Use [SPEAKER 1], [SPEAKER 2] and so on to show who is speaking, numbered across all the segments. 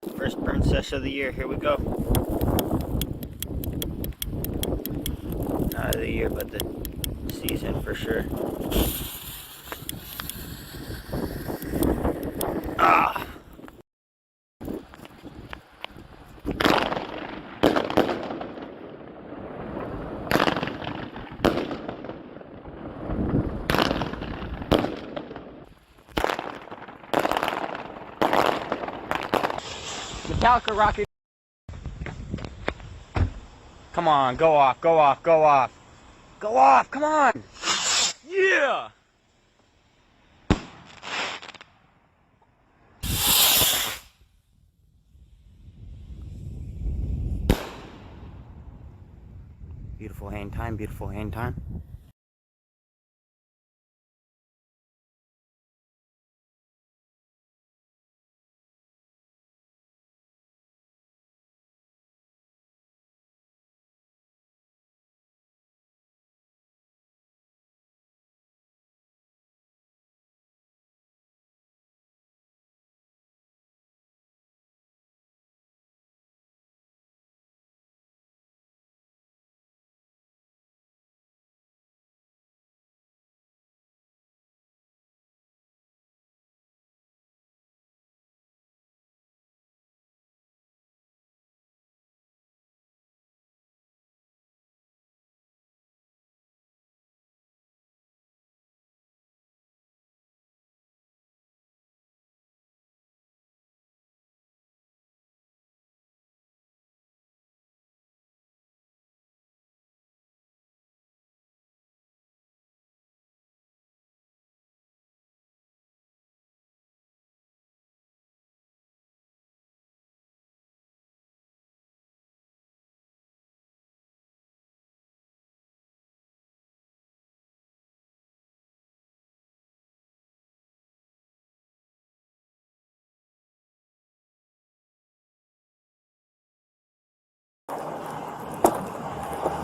[SPEAKER 1] First burn session of the year, here we go. Not of the year, but the season for sure. Ah! Metallica rocket. Come on, go off, go off, go off. Go off, come on! Yeah! Beautiful hang time, beautiful hang time.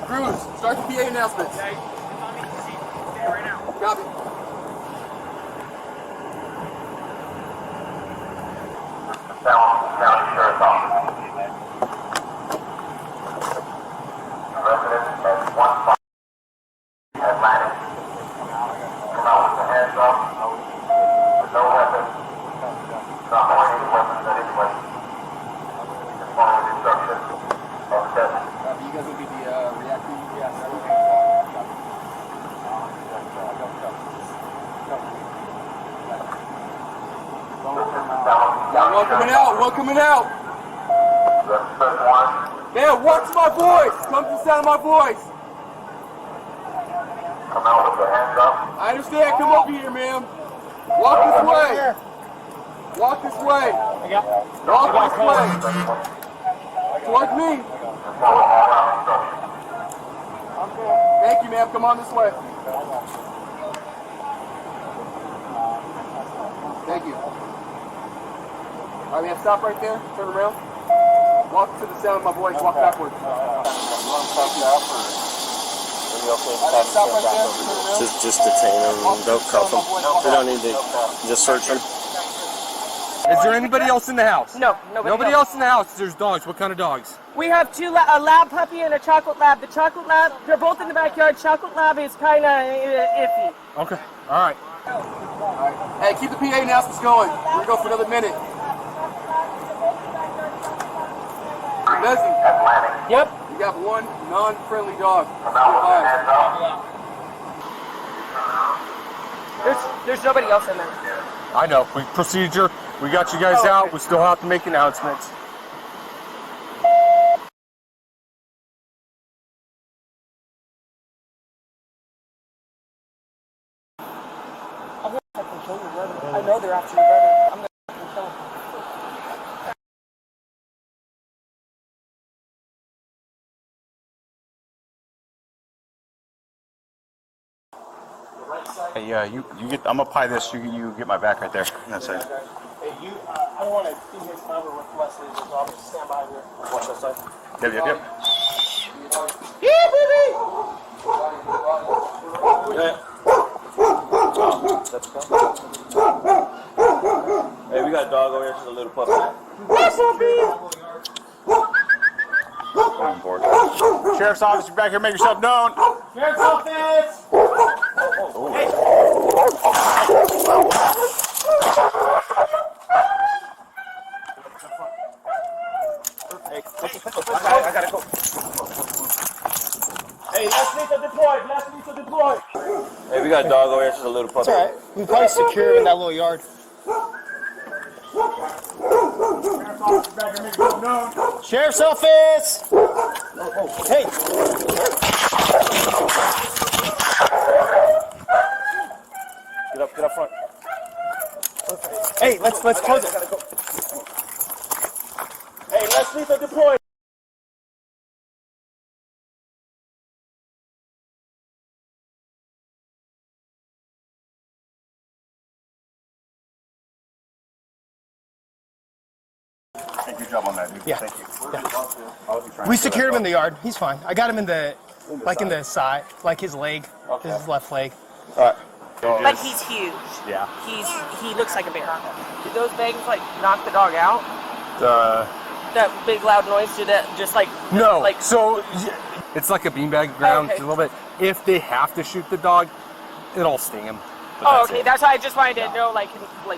[SPEAKER 2] Cruz, start the PA announcements.
[SPEAKER 3] Okay. Stay right now.
[SPEAKER 2] Copy.
[SPEAKER 4] County Sheriff's Office. Resident at 1 Atlantic. Come out with the hands up. With no weapons. Not holding any weapons at any way. Just following instructions. Okay.
[SPEAKER 2] You guys will be the reacting? Yes. One coming out, one coming out. Man, watch my voice. Come to the sound of my voice.
[SPEAKER 4] Come out with the hands up.
[SPEAKER 2] I understand. Come over here, ma'am. Walk this way. Walk this way. Walk this way. Towards me. Thank you, ma'am. Come on this way. Thank you. All right, man, stop right there. Turn around. Walk to the sound of my voice. Walk backwards. Stop right there. Turn around.
[SPEAKER 5] Just detain them. Don't cuff them. We don't need to just search them.
[SPEAKER 6] Is there anybody else in the house?
[SPEAKER 3] No,
[SPEAKER 6] Nobody else in the house. There's dogs. What kind of dogs?
[SPEAKER 3] We have two, a lab puppy and a chocolate lab. The chocolate lab, they're both in the backyard. Chocolate lab is kind of iffy.
[SPEAKER 6] Okay. All right.
[SPEAKER 2] Hey, keep the PA announcements going. We're going to go for another minute. Leslie,
[SPEAKER 3] Yep.
[SPEAKER 2] you got one non-friendly dog.
[SPEAKER 3] There's nobody else in there.
[SPEAKER 6] I know. Procedure. We got you guys out. We still have to make announcements.
[SPEAKER 3] I know they're after your brother. I'm gonna kill him.
[SPEAKER 7] Hey, you get. I'm gonna apply this. You get my back right there. That's it.
[SPEAKER 8] Hey, I don't want to be his number with Wesley, so I'll just stand by here.
[SPEAKER 7] Watch that side. Yep.
[SPEAKER 8] Yeah, baby!
[SPEAKER 5] Hey, we got a dog over here. She's a little puppy.
[SPEAKER 7] I'm bored. Sheriff's office, you're back here. Make yourself known.
[SPEAKER 8] Sheriff's office!
[SPEAKER 1] I gotta go.
[SPEAKER 8] Hey, last lethal deployed. Last lethal deployed.
[SPEAKER 5] Hey, we got a dog over here. It's just a little puppy.
[SPEAKER 8] It's alright. We probably secure him in that little yard. Sheriff's office! Hey!
[SPEAKER 5] Get up front.
[SPEAKER 8] Hey, let's close it. Hey, last lethal deployed.
[SPEAKER 7] Hey, good job on that, dude.
[SPEAKER 8] Yeah.
[SPEAKER 7] Thank you.
[SPEAKER 8] We secured him in the yard. He's fine. I got him in the, in the side, like his leg, his left leg.
[SPEAKER 7] All right.
[SPEAKER 3] Like he's huge.
[SPEAKER 7] Yeah.
[SPEAKER 3] He looks like a bear. Did those bangs like knock the dog out? That big loud noise, did that just like
[SPEAKER 6] No,
[SPEAKER 3] like
[SPEAKER 6] so it's like a beanbag ground
[SPEAKER 3] Okay.
[SPEAKER 6] a little bit. If they have to shoot the dog, it'll sting him. But
[SPEAKER 3] oh
[SPEAKER 6] that's
[SPEAKER 3] okay,
[SPEAKER 6] it.
[SPEAKER 3] that's why I just wanted to know like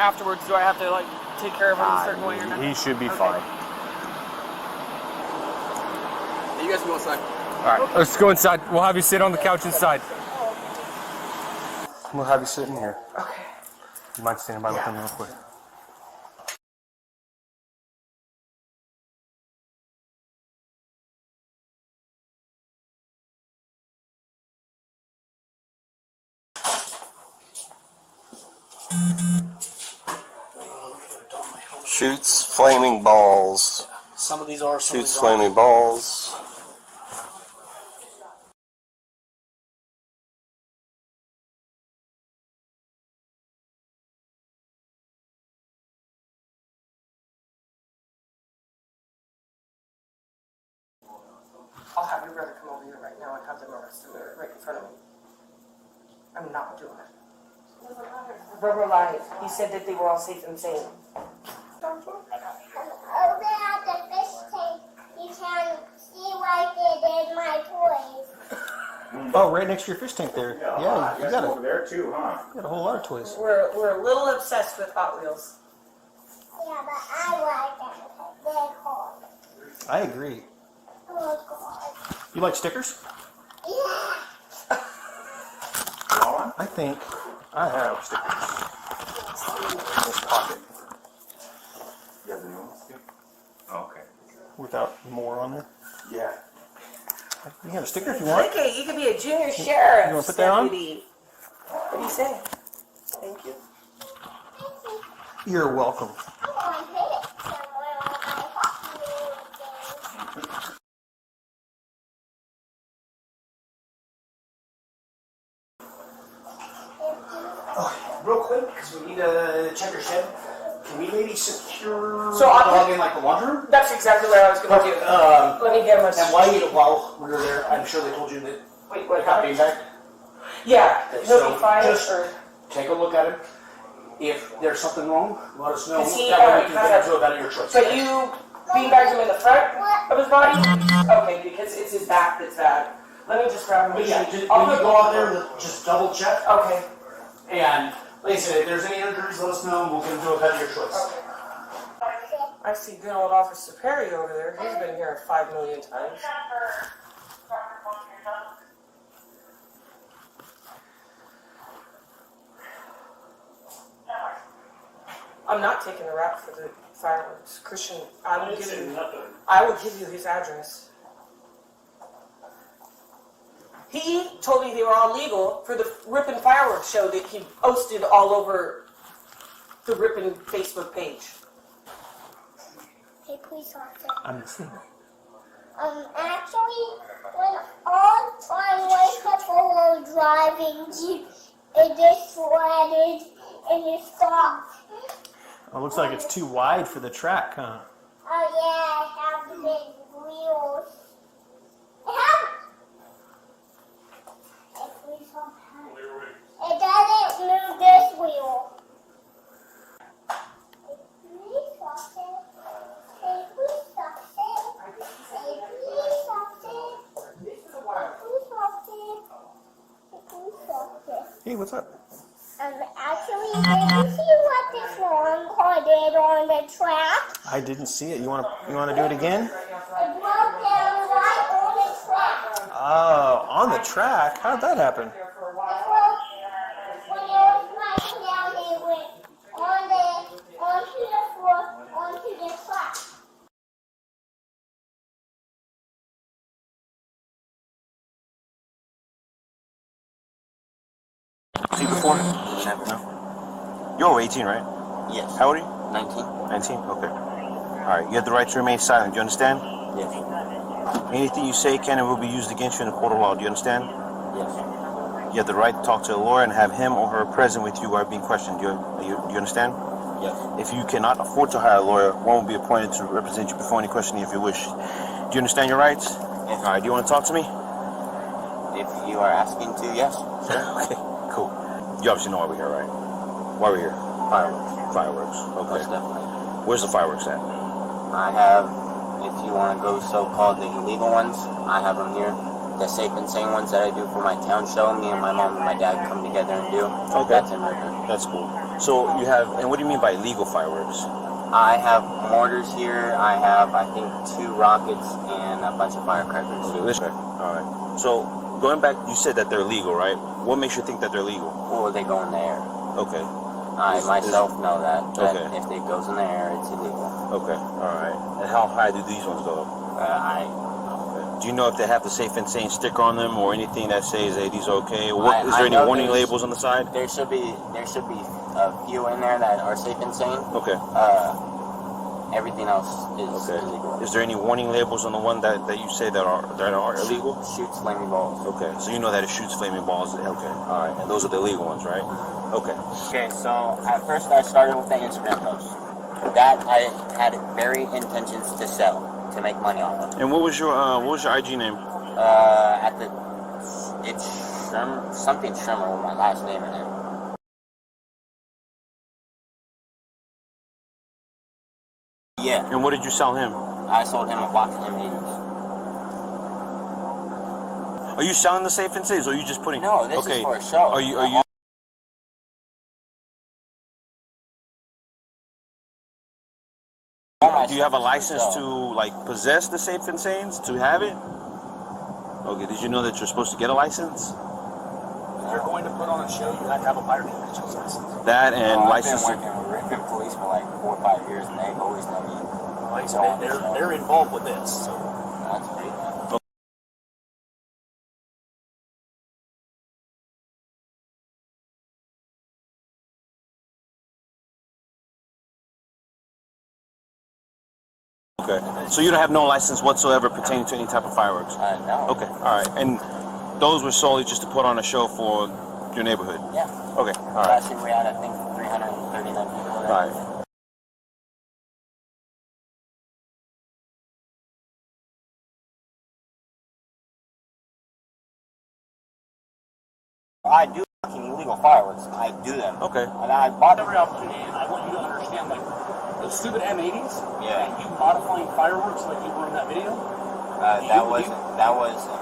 [SPEAKER 3] afterwards, do I have to like take care of him a certain way or not?
[SPEAKER 6] He should be
[SPEAKER 3] Okay.
[SPEAKER 6] fine.
[SPEAKER 2] You guys can go inside.
[SPEAKER 6] All right, let's go inside. We'll have you sit on the couch inside. We'll have you sit in here.
[SPEAKER 3] Okay.
[SPEAKER 6] You mind standing by with him real quick?
[SPEAKER 5] Shoots flaming balls.
[SPEAKER 8] Some of these are, some
[SPEAKER 5] Shoots flaming balls.
[SPEAKER 3] I'll have your brother come over here right now and have them arrested right in front of me. I'm not doing it. Rubber lied. He said that they were all safe and sane.
[SPEAKER 9] Over at the fish tank, you can see right there, there's my toys.
[SPEAKER 8] Oh, right next to your fish tank there. Yeah, you got
[SPEAKER 7] over there too, huh?
[SPEAKER 8] a whole lot of toys.
[SPEAKER 3] We're a little obsessed with Hot Wheels.
[SPEAKER 9] Yeah, but I like them. They're cool.
[SPEAKER 8] I agree.
[SPEAKER 9] Oh, God.
[SPEAKER 8] You like stickers?
[SPEAKER 9] Yeah.
[SPEAKER 8] I think I have stickers. In this pocket.
[SPEAKER 7] You have the new ones too? Oh, okay.
[SPEAKER 8] Without more on there.
[SPEAKER 7] Yeah.
[SPEAKER 8] You can have a sticker if you want.
[SPEAKER 3] Okay, you could be a junior sheriff.
[SPEAKER 8] You wanna put that on?
[SPEAKER 3] deputy. What do you say? Thank you.
[SPEAKER 8] You're welcome.
[SPEAKER 9] I want to hit it somewhere on my Hot Wheels thing.
[SPEAKER 8] Real quick, because we need to check your shed. Can we maybe secure
[SPEAKER 3] So
[SPEAKER 8] the
[SPEAKER 3] I'm-
[SPEAKER 8] dog in like the laundry room?
[SPEAKER 3] That's exactly what I was going to do. Let me get him a...
[SPEAKER 8] And while we were there, I'm sure they told you that
[SPEAKER 3] Wait, what
[SPEAKER 8] got
[SPEAKER 3] happened?
[SPEAKER 8] beanbag.
[SPEAKER 3] Yeah,
[SPEAKER 8] So
[SPEAKER 3] he'll be fine.
[SPEAKER 8] just
[SPEAKER 3] or-
[SPEAKER 8] take a look at him. If there's something wrong, let us know.
[SPEAKER 3] Is he,
[SPEAKER 8] That way we can
[SPEAKER 3] kind
[SPEAKER 8] get
[SPEAKER 3] of-
[SPEAKER 8] into it out of your choice.
[SPEAKER 3] But you beanbagged him in the front of his body? Okay, because it's his back that's bad. Let me just grab him.
[SPEAKER 8] But yeah, just,
[SPEAKER 3] I'll
[SPEAKER 8] when you
[SPEAKER 3] put
[SPEAKER 8] go
[SPEAKER 3] both
[SPEAKER 8] out there,
[SPEAKER 3] of them.
[SPEAKER 8] just double check.
[SPEAKER 3] Okay.
[SPEAKER 8] And like I said, if there's any injuries, let us know and we'll get into it out of your choice.
[SPEAKER 3] Okay. I see good old Officer Perry over there. He's been here 5 million times. I'm not taking the rap for the fireworks. Christian, I will give you his address. He told me they were all legal for the Rippin' Fireworks show that he posted all over the Rippin' Facebook page.
[SPEAKER 9] Hey, police officer.
[SPEAKER 8] I'm listening.
[SPEAKER 9] Actually, when all fireworks people were driving, it just flooded and it stopped.
[SPEAKER 8] Oh, looks like it's too wide for the track, huh?
[SPEAKER 9] Oh yeah, it has the big wheels. It doesn't move this wheel. Police officer.
[SPEAKER 8] Hey, what's up?
[SPEAKER 9] Actually, did you see what this one car did on the track?
[SPEAKER 8] I didn't see it. You wanna do it again?
[SPEAKER 9] It broke down right on the track.
[SPEAKER 8] Oh, on the track? How did that happen?
[SPEAKER 9] Well, when it was sliding down, it went onto the floor, onto the track.
[SPEAKER 5] See before? No. You're over 18, right?
[SPEAKER 10] Yes.
[SPEAKER 5] How old are you?
[SPEAKER 10] 19.
[SPEAKER 5] 19? Okay. Alright, you have the right to remain silent. Do you understand?
[SPEAKER 10] Yes.
[SPEAKER 5] Anything you say can and will be used against you in a court of law. Do you understand?
[SPEAKER 10] Yes.
[SPEAKER 5] You have the right to talk to a lawyer and have him or her present with you while being questioned. Do you understand?
[SPEAKER 10] Yes.
[SPEAKER 5] If you cannot afford to hire a lawyer, one will be appointed to represent you before any questioning if you wish. Do you understand your rights?
[SPEAKER 10] Yes.
[SPEAKER 5] Alright, do you want to talk to me?
[SPEAKER 10] If you are asking to, yes.
[SPEAKER 5] Okay, cool. You obviously know why we're here, right? Why we're here?
[SPEAKER 10] Fireworks.
[SPEAKER 5] Fireworks. Okay.
[SPEAKER 10] Most definitely.
[SPEAKER 5] Where's the fireworks at?
[SPEAKER 10] I have, if you want to go so-called the illegal ones, I have them here. The safe and sane ones that I do for my town show, me and my mom and my dad come together and do.
[SPEAKER 5] Okay.
[SPEAKER 10] That's in River.
[SPEAKER 5] That's cool. So you have, and what do you mean by illegal fireworks?
[SPEAKER 10] I have mortars here. I have, I think, 2 rockets and a bunch of firecrackers.
[SPEAKER 5] Okay. Alright. So, going back, you said that they're legal, right? What makes you think that they're legal?
[SPEAKER 10] Or they go in the air.
[SPEAKER 5] Okay.
[SPEAKER 10] I myself know that
[SPEAKER 5] Okay.
[SPEAKER 10] if it goes in the air, it's illegal.
[SPEAKER 5] Okay. Alright. And how high do these ones go? Do you know if they have the safe and sane sticker on them or anything that says, hey, these are okay? What, is there any warning labels on the side?
[SPEAKER 10] There should be a few in there that are safe and sane.
[SPEAKER 5] Okay.
[SPEAKER 10] Everything else is illegal.
[SPEAKER 5] Is there any warning labels on the one that you say that are illegal?
[SPEAKER 10] Shoots flaming balls.
[SPEAKER 5] Okay. So you know that it shoots flaming balls. Okay. All right. And those are the illegal ones, right? Okay.
[SPEAKER 10] Okay. So at first I started with the Instagram post. That I had very intentions to sell, to make money off of.
[SPEAKER 5] And what was your IG name?
[SPEAKER 10] It's something Shermer with my last name in it. Yeah.
[SPEAKER 5] And what did you sell him?
[SPEAKER 10] I sold him a box of M80s.
[SPEAKER 5] Are you selling the safe and saves, or are you just putting?
[SPEAKER 10] No, this is for a show.
[SPEAKER 5] Are you? Do you have a license to possess the safe and sanes, to have it? Okay. Did you know that you're supposed to get a license?
[SPEAKER 8] If you're going to put on a show, you have to have a fire conditions license.
[SPEAKER 5] That and license.
[SPEAKER 10] I've been working with River Police for like 4 or 5 years, and they've always known me.
[SPEAKER 8] Like I said, they're involved with this. So.
[SPEAKER 10] That's great.
[SPEAKER 5] Okay. So you don't have no license whatsoever pertaining to any type of fireworks?
[SPEAKER 10] No.
[SPEAKER 5] Okay. All right. And those were solely just to put on a show for your neighborhood?
[SPEAKER 10] Yeah.
[SPEAKER 5] Okay. All right.
[SPEAKER 10] Last year we had, I think, 339 people there.
[SPEAKER 5] All right.
[SPEAKER 10] I do fucking illegal fireworks. I do them.
[SPEAKER 5] Okay.
[SPEAKER 10] And I bought
[SPEAKER 11] Every opportunity, and I want you to understand, like, those stupid M80s,
[SPEAKER 10] Yeah.
[SPEAKER 11] and you modifying fireworks like you were in that video.
[SPEAKER 10] that wasn't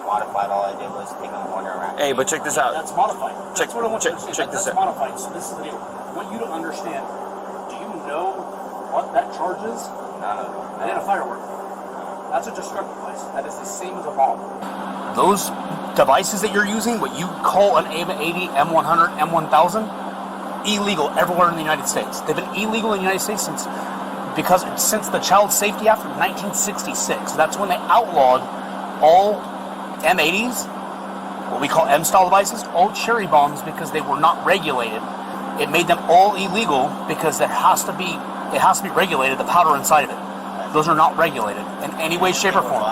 [SPEAKER 10] modified. All I did was take a mortar around.
[SPEAKER 5] Hey, but check this out.
[SPEAKER 11] That's modified.
[SPEAKER 5] Check-
[SPEAKER 11] That's what I want
[SPEAKER 5] check-
[SPEAKER 11] you to understand.
[SPEAKER 5] check this
[SPEAKER 11] That's
[SPEAKER 5] out.
[SPEAKER 11] modified. So this is the deal. I want you to understand. Do you know what that charges?
[SPEAKER 10] No.
[SPEAKER 11] That ain't a firework. That's a destructive device. That is the same as a bomb.
[SPEAKER 8] Those devices that you're using, what you call an M80, M100, M1000, illegal everywhere in the United States. They've been illegal in the United States since the Child Safety Act of 1966. That's when they outlawed all M80s, what we call M-style devices, all cherry bombs, because they were not regulated. It made them all illegal because it has to be regulated, the powder inside of it. Those are not regulated in any way, shape, or form.